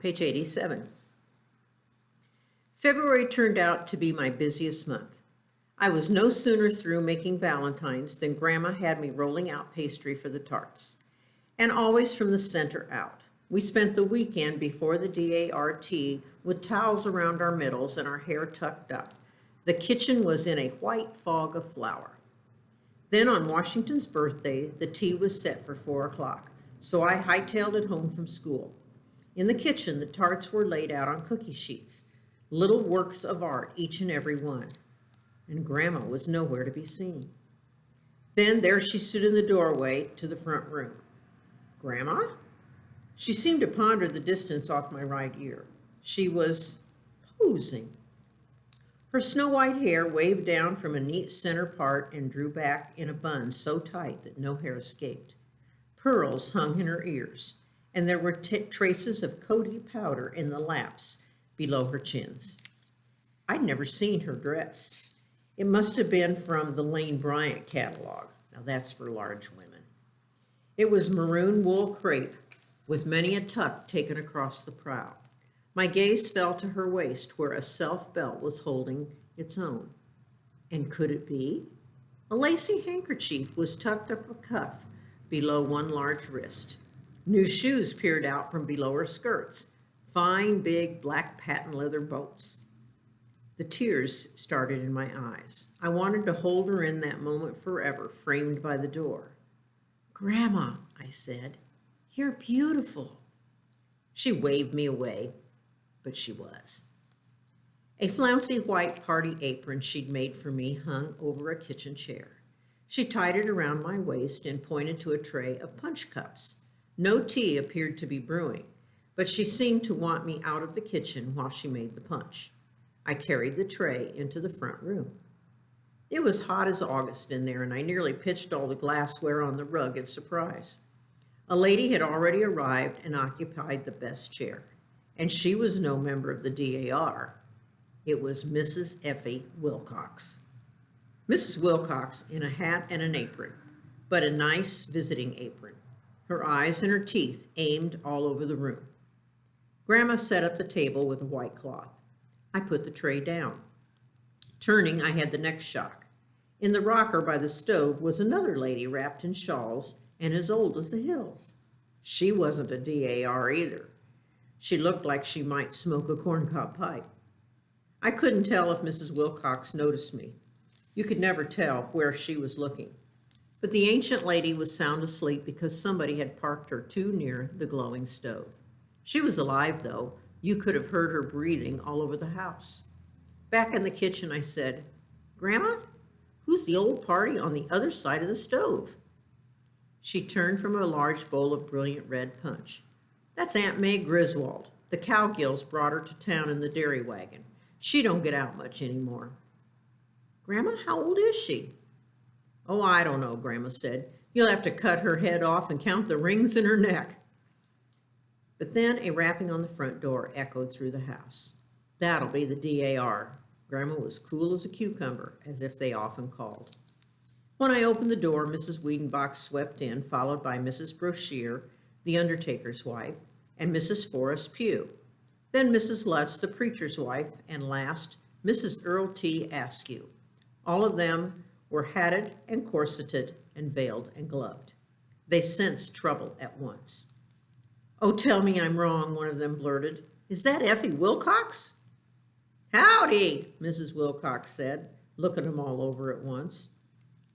Page 87. February turned out to be my busiest month. I was no sooner through making valentines than Grandma had me rolling out pastry for the tarts, and always from the center out. We spent the weekend before the DART with towels around our middles and our hair tucked up. The kitchen was in a white fog of flour. Then on Washington's birthday, the tea was set for 4 o'clock, so I hightailed it home from school. In the kitchen, the tarts were laid out on cookie sheets, little works of art, each and every one. And Grandma was nowhere to be seen. Then there she stood in the doorway to the front room. Grandma? She seemed to ponder the distance off my right ear. She was posing. Her snow-white hair waved down from a neat center part and drew back in a bun so tight that no hair escaped. Pearls hung in her ears, and there were traces of Cody powder in the laps below her chins. I'd never seen her dress. It must have been from the Lane Bryant catalog. Now that's for large women. It was maroon wool crepe with many a tuck taken across the prow. My gaze fell to her waist where a self belt was holding its own. And could it be? A lacy handkerchief was tucked up a cuff below one large wrist. New shoes peered out from below her skirts, fine big black patent leather boats. The tears started in my eyes. I wanted to hold her in that moment forever, framed by the door. Grandma, I said, you're beautiful. She waved me away, but she was. A flouncy white party apron she'd made for me hung over a kitchen chair. She tied it around my waist and pointed to a tray of punch cups. No tea appeared to be brewing, but she seemed to want me out of the kitchen while she made the punch. I carried the tray into the front room. It was hot as August in there, and I nearly pitched all the glassware on the rug in surprise. A lady had already arrived and occupied the best chair, and she was no member of the DAR. It was Mrs. Effie Wilcox. Mrs. Wilcox in a hat and an apron, but a nice visiting apron. Her eyes and her teeth aimed all over the room. Grandma set up the table with a white cloth. I put the tray down. Turning, I had the next shock. In the rocker by the stove was another lady wrapped in shawls and as old as the hills. She wasn't a DAR either. She looked like she might smoke a corncob pipe. I couldn't tell if Mrs. Wilcox noticed me. You could never tell where she was looking. But the ancient lady was sound asleep because somebody had parked her too near the glowing stove. She was alive, though. You could have heard her breathing all over the house. Back in the kitchen, I said, Grandma, who's the old party on the other side of the stove? She turned from a large bowl of brilliant red punch. That's Aunt May Griswold. The Cowgills brought her to town in the dairy wagon. She don't get out much anymore. Grandma, how old is she? Oh, I don't know, Grandma said. You'll have to cut her head off and count the rings in her neck. But then a rapping on the front door echoed through the house. That'll be the DAR. Grandma was cool as a cucumber, as if they often called. When I opened the door, Mrs. Wiedenbach swept in, followed by Mrs. Brochere, the undertaker's wife, and Mrs. Forrest Pugh. Then Mrs. Lutz, the preacher's wife, and last, Mrs. Earl T. Askew. All of them were hatted and corseted and veiled and gloved. They sensed trouble at once. Oh, tell me I'm wrong, one of them blurted. Is that Effie Wilcox? Howdy, Mrs. Wilcox said, looking them all over at once.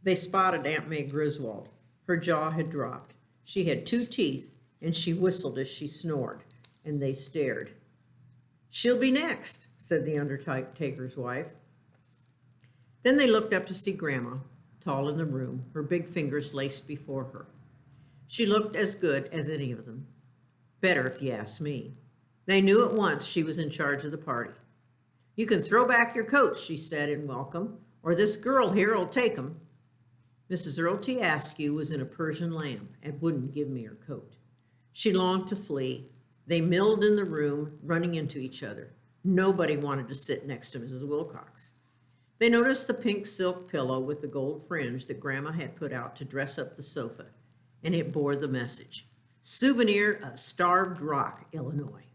They spotted Aunt May Griswold. Her jaw had dropped. She had 2 teeth, and she whistled as she snored, and they stared. She'll be next, said the undertaker's wife. Then they looked up to see Grandma, tall in the room, her big fingers laced before her. She looked as good as any of them. Better, if you ask me. They knew at once she was in charge of the party. You can throw back your coats, she said in welcome, or this girl here will take 'em. Mrs. Earl T. Askew was in a Persian lamb and wouldn't give me her coat. She longed to flee. They milled in the room, running into each other. Nobody wanted to sit next to Mrs. Wilcox. They noticed the pink silk pillow with the gold fringe that Grandma had put out to dress up the sofa, and it bore the message, Souvenir of Starved Rock, Illinois.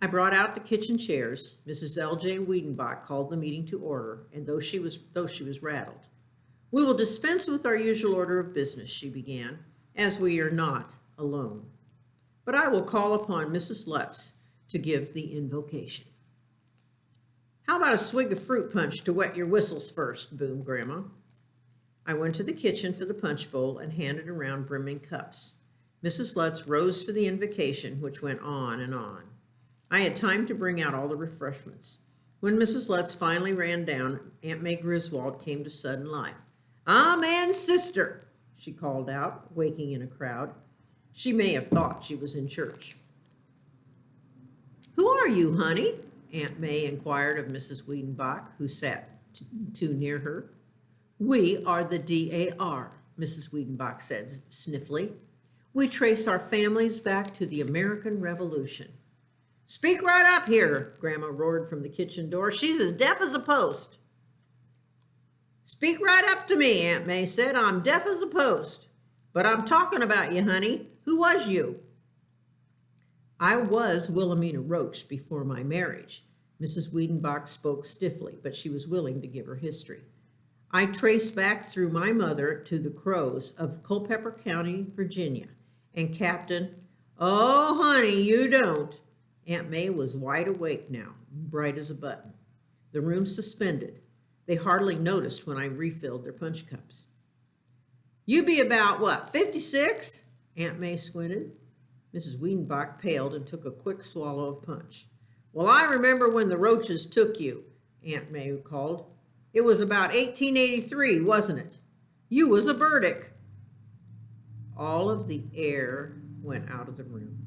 I brought out the kitchen chairs. Mrs. L.J. Wiedenbach called the meeting to order, and though she was rattled. "We will dispense with our usual order of business," she began, "as we are not alone. But I will call upon Mrs. Lutz to give the invocation." "How about a swig of fruit punch to wet your whistles first?" boomed Grandma. I went to the kitchen for the punch bowl and handed around brimming cups. Mrs. Lutz rose for the invocation, which went on and on. I had time to bring out all the refreshments. When Mrs. Lutz finally ran down, Aunt May Griswold came to sudden life. "Amen, sister," she called out, waking in a crowd. She may have thought she was in church. "Who are you, honey?" Aunt May inquired of Mrs. Wiedenbach, who sat too near her. "We are the DAR," Mrs. Wiedenbach said sniffly. "We trace our families back to the American Revolution." "Speak right up here," Grandma roared from the kitchen door. "She's as deaf as a post." "Speak right up to me," Aunt May said. "I'm deaf as a post. But I'm talking about you, honey. Who was you?" "I was Wilhelmina Roach before my marriage." Mrs. Wiedenbach spoke stiffly, but she was willing to give her history. "I trace back through my mother to the Crows of Culpeper County, Virginia, and Captain—" "Oh, honey, you don't." Aunt May was wide awake now, bright as a button. The room suspended. They hardly noticed when I refilled their punch cups. "You be about, what, 56? Aunt May squinted. Mrs. Wiedenbach paled and took a quick swallow of punch. "Well, I remember when the Roaches took you," Aunt May called. "It was about 1883, wasn't it? You was a Burdick." All of the air went out of the room.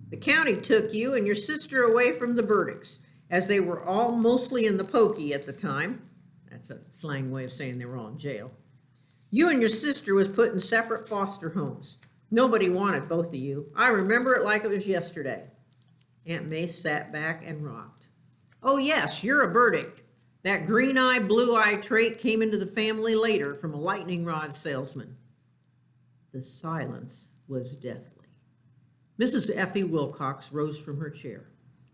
"The county took you and your sister away from the Burdicks, as they were all mostly in the pokey at the time." That's a slang way of saying they were all in jail. "You and your sister was put in separate foster homes. Nobody wanted both of you. I remember it like it was yesterday." Aunt May sat back and rocked. "Oh, yes, you're a Burdick. That green-eye, blue-eye trait came into the family later from a lightning rod salesman." The silence was deathly. Mrs. Effie Wilcox rose from her chair.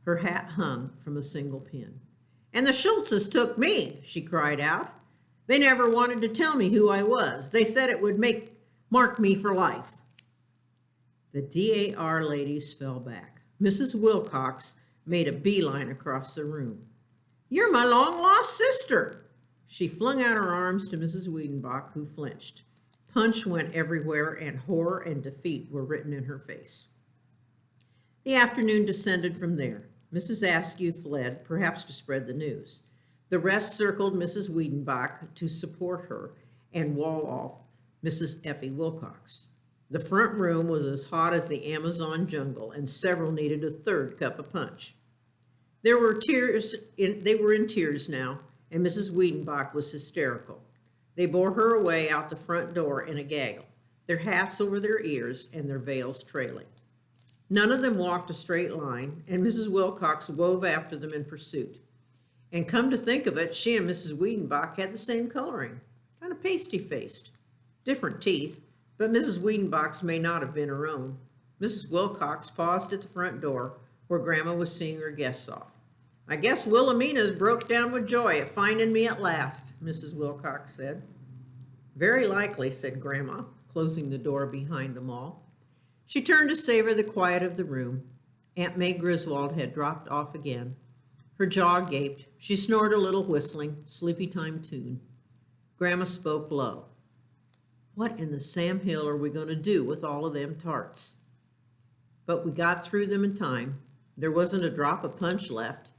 Her hat hung from a single pin. "And the Schultzes took me," she cried out. "They never wanted to tell me who I was. They said it would mark me for life." The DAR ladies fell back. Mrs. Wilcox made a beeline across the room. "You're my long-lost sister." She flung out her arms to Mrs. Wiedenbach, who flinched. Punch went everywhere, and horror and defeat were written in her face. The afternoon descended from there. Mrs. Askew fled, perhaps to spread the news. The rest circled Mrs. Wiedenbach to support her and wall off Mrs. Effie Wilcox. The front room was as hot as the Amazon jungle, and several needed a third cup of punch. They were in tears now, and Mrs. Wiedenbach was hysterical. They bore her away out the front door in a gaggle, their hats over their ears and their veils trailing. None of them walked a straight line, and Mrs. Wilcox wove after them in pursuit. And come to think of it, she and Mrs. Wiedenbach had the same coloring, kind of pasty-faced. Different teeth, but Mrs. Wiedenbach's may not have been her own. Mrs. Wilcox paused at the front door, where Grandma was seeing her guests off. "I guess Wilhelmina's broke down with joy at finding me at last," Mrs. Wilcox said. "Very likely," said Grandma, closing the door behind them all. She turned to savor the quiet of the room. Aunt May Griswold had dropped off again. Her jaw gaped. She snored a little whistling, sleepy time tune. Grandma spoke low. "What in the Sam Hill are we going to do with all of them tarts?" But we got through them in time. There wasn't a drop of punch left.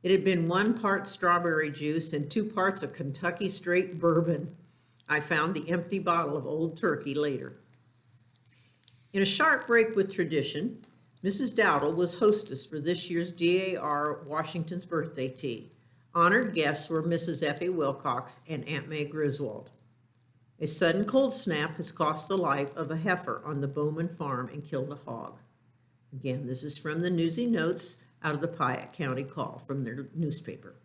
It had been 1 part strawberry juice and 2 parts of Kentucky straight bourbon. I found the empty bottle of Old Turkey later. In a sharp break with tradition, Mrs. Dowdle was hostess for this year's DAR Washington's birthday tea. Honored guests were Mrs. Effie Wilcox and Aunt May Griswold. A sudden cold snap has cost the life of a heifer on the Bowman farm and killed a hog. Again, this is from the Newsy notes out of the Piatt County Call from their newspaper.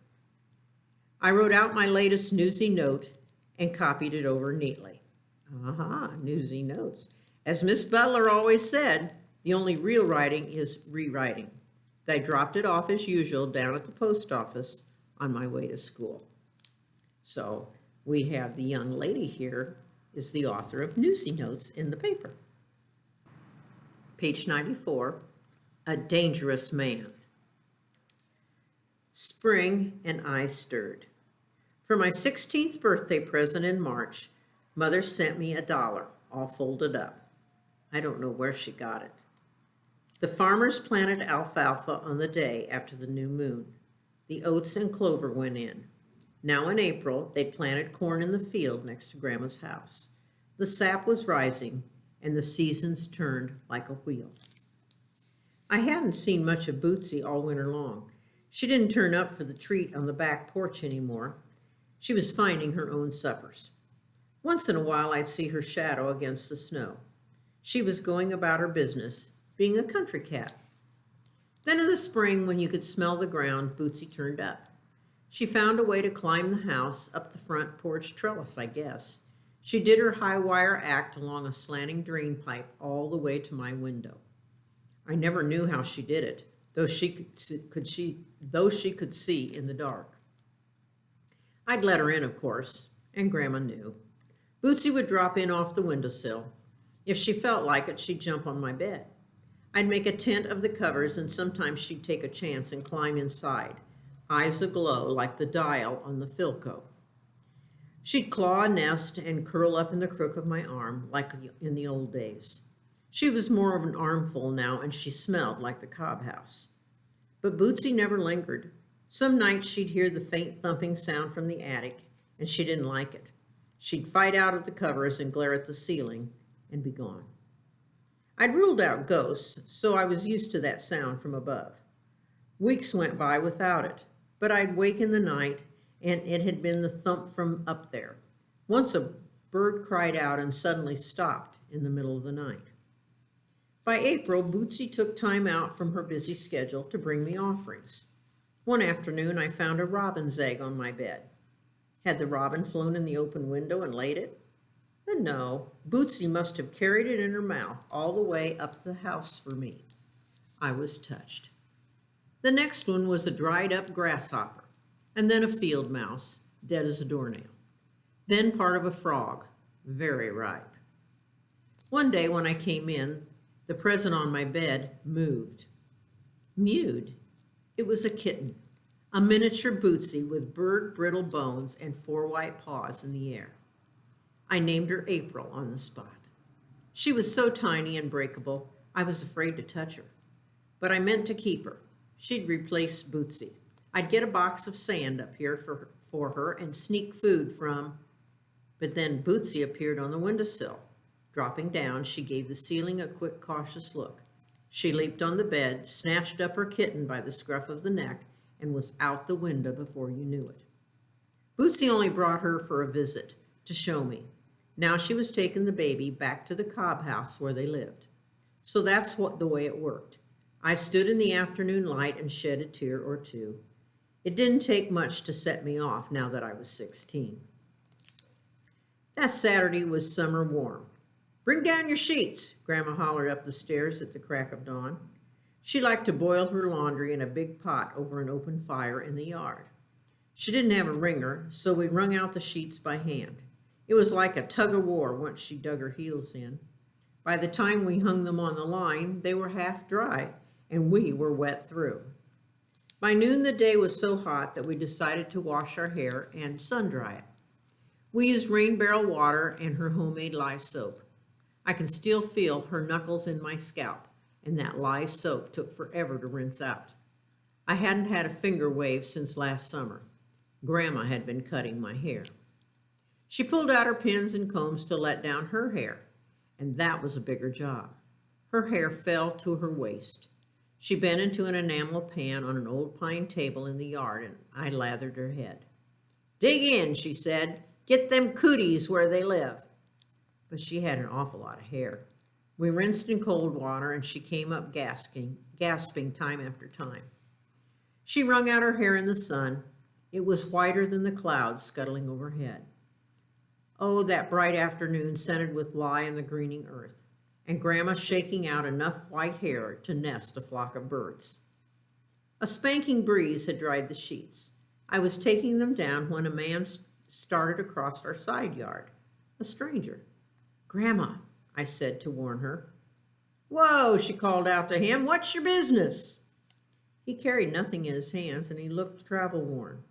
I wrote out my latest Newsy note and copied it over neatly. Newsy notes. As Miss Butler always said, the only real writing is rewriting. I dropped it off as usual down at the post office on my way to school. So we have the young lady here is the author of Newsy notes in the paper. Page 94, A Dangerous Man. Spring and I stirred. For my 16th birthday present in March, Mother sent me $1, all folded up. I don't know where she got it. The farmers planted alfalfa on the day after the new moon. The oats and clover went in. Now in April, they planted corn in the field next to Grandma's house. The sap was rising, and the seasons turned like a wheel. I hadn't seen much of Bootsy all winter long. She didn't turn up for the treat on the back porch anymore. She was finding her own suppers. Once in a while, I'd see her shadow against the snow. She was going about her business, being a country cat. Then in the spring, when you could smell the ground, Bootsy turned up. She found a way to climb the house up the front porch trellis, I guess. She did her high wire act along a slanting drain pipe all the way to my window. I never knew how she did it, though she could see in the dark. I'd let her in, of course, and Grandma knew. Bootsy would drop in off the windowsill. If she felt like it, she'd jump on my bed. I'd make a tent of the covers, and sometimes she'd take a chance and climb inside, eyes aglow like the dial on the Philco. She'd claw a nest and curl up in the crook of my arm, like in the old days. She was more of an armful now, and she smelled like the Cobb house. But Bootsy never lingered. Some nights she'd hear the faint thumping sound from the attic, and she didn't like it. She'd fight out of the covers and glare at the ceiling and be gone. I'd ruled out ghosts, so I was used to that sound from above. Weeks went by without it, but I'd wake in the night, and it had been the thump from up there. Once a bird cried out and suddenly stopped in the middle of the night. By April, Bootsy took time out from her busy schedule to bring me offerings. One afternoon, I found a robin's egg on my bed. Had the robin flown in the open window and laid it? But no, Bootsy must have carried it in her mouth all the way up the house for me. I was touched. The next one was a dried-up grasshopper, and then a field mouse, dead as a doornail. Then part of a frog, very ripe. One day when I came in, the present on my bed moved. Mewed. It was a kitten, a miniature Bootsy with bird-brittle bones and 4 white paws in the air. I named her April on the spot. She was so tiny and breakable, I was afraid to touch her. But I meant to keep her. She'd replace Bootsy. I'd get a box of sand up here for her and sneak food from... But then Bootsy appeared on the windowsill. Dropping down, she gave the ceiling a quick, cautious look. She leaped on the bed, snatched up her kitten by the scruff of the neck, and was out the window before you knew it. Bootsy only brought her for a visit, to show me. Now she was taking the baby back to the Cobb house where they lived. So that's the way it worked. I stood in the afternoon light and shed a tear or two. It didn't take much to set me off now that I was 16. That Saturday was summer warm. "Bring down your sheets," Grandma hollered up the stairs at the crack of dawn. She liked to boil her laundry in a big pot over an open fire in the yard. She didn't have a wringer, so we wrung out the sheets by hand. It was like a tug-of-war once she dug her heels in. By the time we hung them on the line, they were half dry, and we were wet through. By noon, the day was so hot that we decided to wash our hair and sun-dry it. We used rain barrel water and her homemade lye soap. I can still feel her knuckles in my scalp, and that lye soap took forever to rinse out. I hadn't had a finger wave since last summer. Grandma had been cutting my hair. She pulled out her pins and combs to let down her hair, and that was a bigger job. Her hair fell to her waist. She bent into an enamel pan on an old pine table in the yard, and I lathered her head. "Dig in," she said. "Get them cooties where they live." But she had an awful lot of hair. We rinsed in cold water, and she came up gasping time after time. She wrung out her hair in the sun. It was whiter than the clouds scuttling overhead. Oh, that bright afternoon scented with lye and the greening earth, and Grandma shaking out enough white hair to nest a flock of birds. A spanking breeze had dried the sheets. I was taking them down when a man started across our side yard. A stranger. "Grandma," I said to warn her. "Whoa," she called out to him. "What's your business?" He carried nothing in his hands, and he looked travel-worn.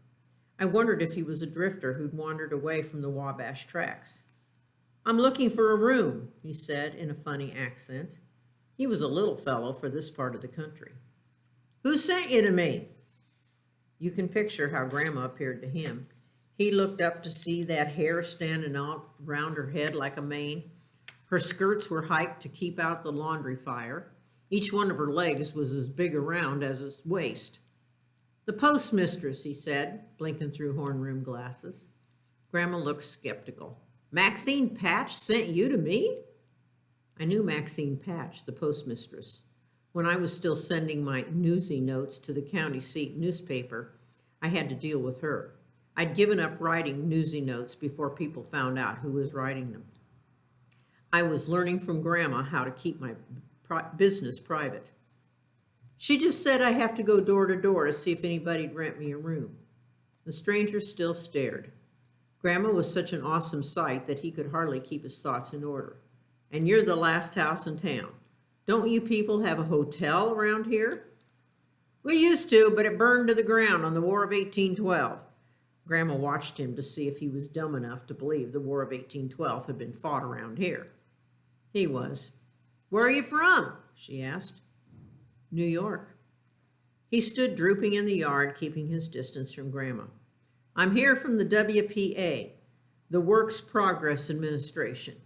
I wondered if he was a drifter who'd wandered away from the Wabash tracks. "I'm looking for a room," he said in a funny accent. He was a little fellow for this part of the country. "Who sent you to me?" You can picture how Grandma appeared to him. He looked up to see that hair standing out round her head like a mane. Her skirts were hiked to keep out the laundry fire. Each one of her legs was as big around as his waist. "The postmistress," he said, blinking through horn-rimmed glasses. Grandma looked skeptical. "Maxine Patch sent you to me?" I knew Maxine Patch, the postmistress. When I was still sending my Newsy notes to the county seat newspaper, I had to deal with her. I'd given up writing Newsy notes before people found out who was writing them. I was learning from Grandma how to keep my business private. "She just said I have to go door to door to see if anybody'd rent me a room." The stranger still stared. Grandma was such an awesome sight that he could hardly keep his thoughts in order. "And you're the last house in town. Don't you people have a hotel around here?" "We used to, but it burned to the ground on the War of 1812. Grandma watched him to see if he was dumb enough to believe the War of 1812 had been fought around here. He was. "Where are you from?" she asked. "New York." He stood drooping in the yard, keeping his distance from Grandma. "I'm here from the WPA, the Works Progress Administration."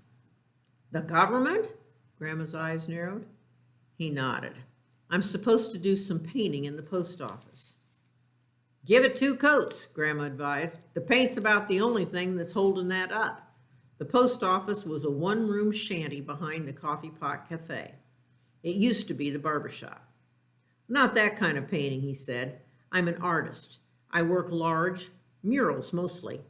"The government?" Grandma's eyes narrowed. He nodded. "I'm supposed to do some painting in the post office." "Give it 2 coats," Grandma advised. "The paint's about the only thing that's holding that up." The post office was a one-room shanty behind the Coffee Pot Cafe. It used to be the barber shop. "Not that kind of painting," he said. "I'm an artist. I work large, murals mostly."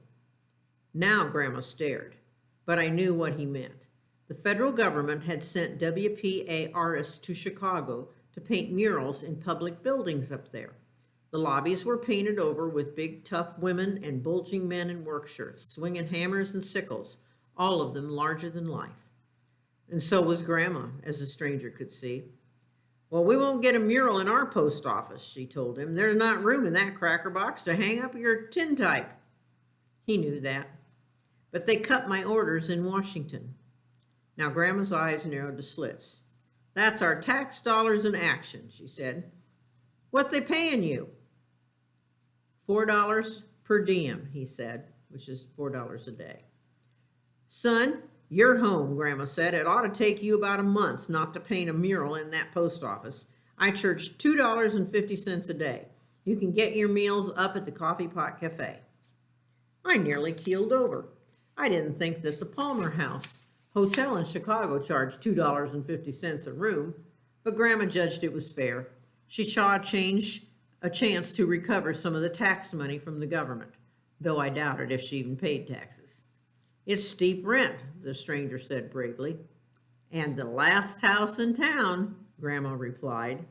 Now Grandma stared, but I knew what he meant. The federal government had sent WPA artists to Chicago to paint murals in public buildings up there. The lobbies were painted over with big, tough women and bulging men in work shirts, swinging hammers and sickles, all of them larger than life. And so was Grandma, as the stranger could see. "Well, we won't get a mural in our post office," she told him. "There's not room in that cracker box to hang up your tintype." He knew that. "But they cut my orders in Washington." Now Grandma's eyes narrowed to slits. "That's our tax dollars in action," she said. "What they paying you?" $4 per diem, he said, which is $4 a day. "Son, you're home," Grandma said. "It ought to take you about a month not to paint a mural in that post office. I charge $2.50 a day. You can get your meals up at the Coffee Pot Cafe." I nearly keeled over. I didn't think that the Palmer House Hotel in Chicago charged $2.50 a room, but Grandma judged it was fair. She saw a chance to recover some of the tax money from the government, though I doubted if she even paid taxes. "It's steep rent," the stranger said bravely. "And the last house in town," Grandma replied.